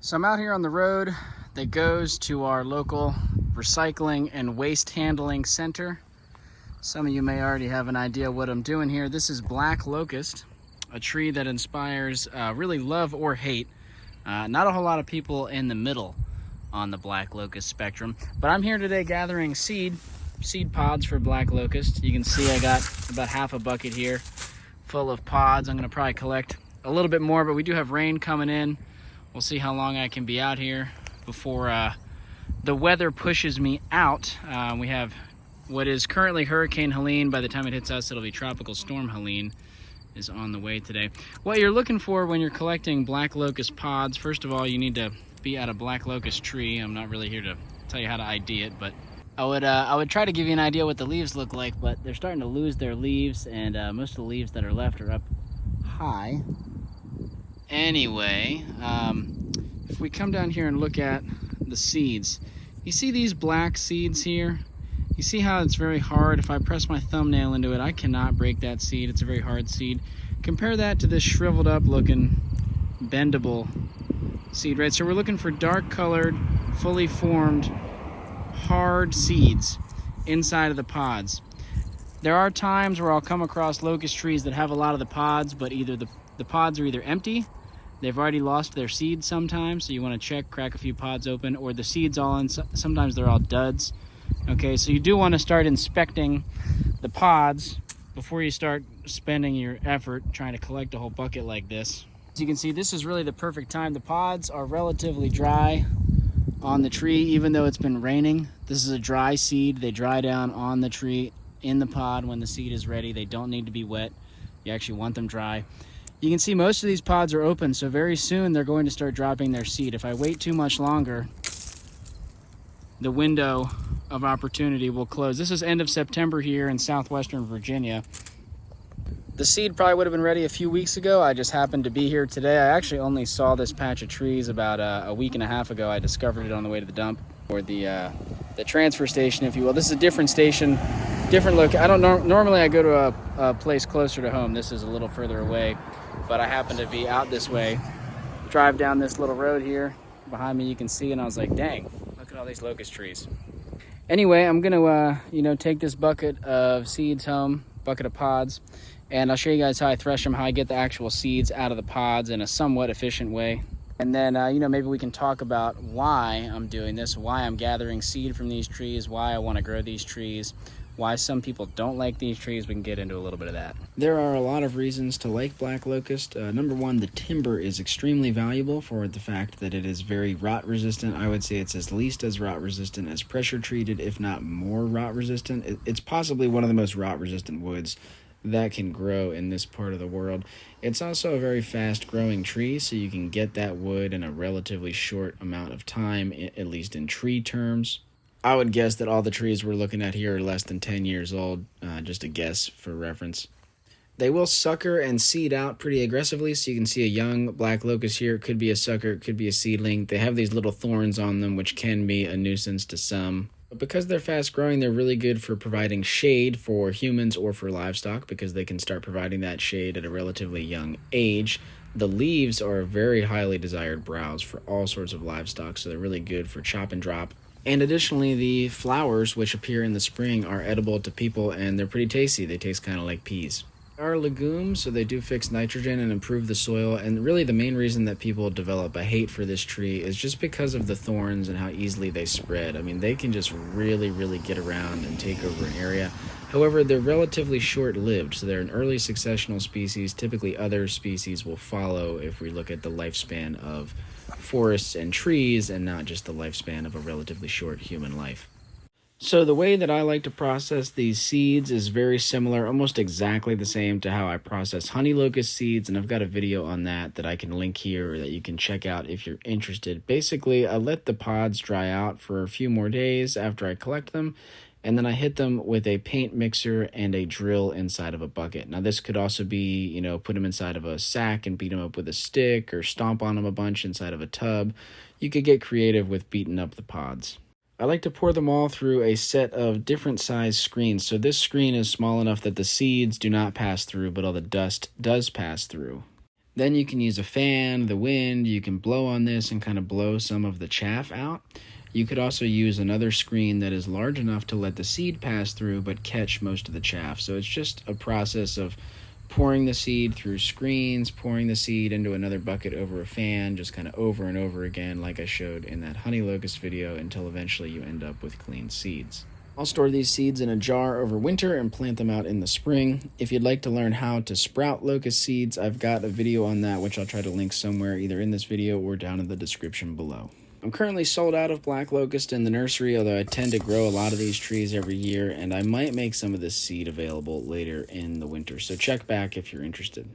So I'm out here on the road that goes to our local recycling and waste handling center. Some of you may already have an idea what I'm doing here. This is black locust, a tree that inspires really love or hate. Not a whole lot of people in the middle on the black locust spectrum, but I'm here today gathering seed pods for black locust. You can see I got about half a bucket here full of pods. I'm gonna probably collect a little bit more, but we do have rain coming in. We'll see how long I can be out here before the weather pushes me out. We have what is currently Hurricane Helene. By the time it hits us, it'll be Tropical Storm Helene is on the way today. What you're looking for when you're collecting black locust pods, first of all, you need to be at a black locust tree. I'm not really here to tell you how to ID it, but I would try to give you an idea what the leaves look like, but they're starting to lose their leaves, and most of the leaves that are left are up high. Anyway, if we come down here and look at the seeds, you see these black seeds here? You see how it's very hard? If I press my thumbnail into it, I cannot break that seed. It's a very hard seed. Compare that to this shriveled up looking bendable seed, right? So we're looking for dark colored, fully formed, hard seeds inside of the pods. There are times where I'll come across locust trees that have a lot of the pods, but either the pods are either empty, they've already lost their seeds sometimes, so you want to check, crack a few pods open, or the seeds all in, sometimes they're all duds. Okay, so you do want to start inspecting the pods before you start spending your effort trying to collect a whole bucket like this. As you can see, this is really the perfect time. The pods are relatively dry on the tree, even though it's been raining. This is a dry seed. They dry down on the tree in the pod when the seed is ready. They don't need to be wet. You actually want them dry. You can see most of these pods are open, so very soon they're going to start dropping their seed. If I wait too much longer, the window of opportunity will close. This is end of September here in southwestern Virginia. The seed probably would have been ready a few weeks ago. I just happened to be here today. I actually only saw this patch of trees about a week and a half ago. I discovered it on the way to the dump, or the transfer station, if you will. This is a different station, different look. I don't normally I go to a place closer to home. This is a little further away, but I happen to be out this way. Drive down this little road here. Behind me you can see, and I was like, dang, look at all these locust trees. Anyway, I'm gonna take this bucket of seeds home, bucket of pods, and I'll show you guys how I thresh them, how I get the actual seeds out of the pods in a somewhat efficient way. And then, maybe we can talk about why I'm doing this, why I'm gathering seed from these trees, why I want to grow these trees, why some people don't like these trees. We can get into a little bit of that. There are a lot of reasons to like black locust. Number one, the timber is extremely valuable for the fact that it is very rot resistant. I would say it's at least as rot resistant as pressure treated, if not more rot resistant. It's possibly one of the most rot resistant woods that can grow in this part of the world. It's also a very fast growing tree, so you can get that wood in a relatively short amount of time, at least in tree terms. I would guess that all the trees we're looking at here are less than 10 years old, just a guess for reference. They will sucker and seed out pretty aggressively, so you can see a young black locust here. It could be a sucker, it could be a seedling. They have these little thorns on them, which can be a nuisance to some. But because they're fast growing, they're really good for providing shade for humans or for livestock, because they can start providing that shade at a relatively young age. The leaves are a very highly desired browse for all sorts of livestock, so they're really good for chop and drop. And additionally, the flowers, which appear in the spring, are edible to people, and they're pretty tasty. They taste kind of like peas. They are legumes, so they do fix nitrogen and improve the soil, and really the main reason that people develop a hate for this tree is just because of the thorns and how easily they spread. I mean, they can just really, really get around and take over an area. However, they're relatively short-lived, so they're an early successional species. Typically, other species will follow if we look at the lifespan of forests and trees and not just the lifespan of a relatively short human life. So the way that I like to process these seeds is very similar, almost exactly the same to how I process honey locust seeds, and I've got a video on that I can link here or that you can check out if you're interested. Basically, I let the pods dry out for a few more days after I collect them, and then I hit them with a paint mixer and a drill inside of a bucket. Now this could also be, put them inside of a sack and beat them up with a stick, or stomp on them a bunch inside of a tub. You could get creative with beating up the pods. I like to pour them all through a set of different size screens. So this screen is small enough that the seeds do not pass through, but all the dust does pass through. Then you can use a fan, the wind, you can blow on this and kind of blow some of the chaff out. You could also use another screen that is large enough to let the seed pass through but catch most of the chaff. So it's just a process of pouring the seed through screens, pouring the seed into another bucket over a fan, just kind of over and over again like I showed in that honey locust video, until eventually you end up with clean seeds. I'll store these seeds in a jar over winter and plant them out in the spring. If you'd like to learn how to sprout locust seeds, I've got a video on that, which I'll try to link somewhere either in this video or down in the description below. I'm currently sold out of black locust in the nursery, although I tend to grow a lot of these trees every year, and I might make some of this seed available later in the winter, so check back if you're interested.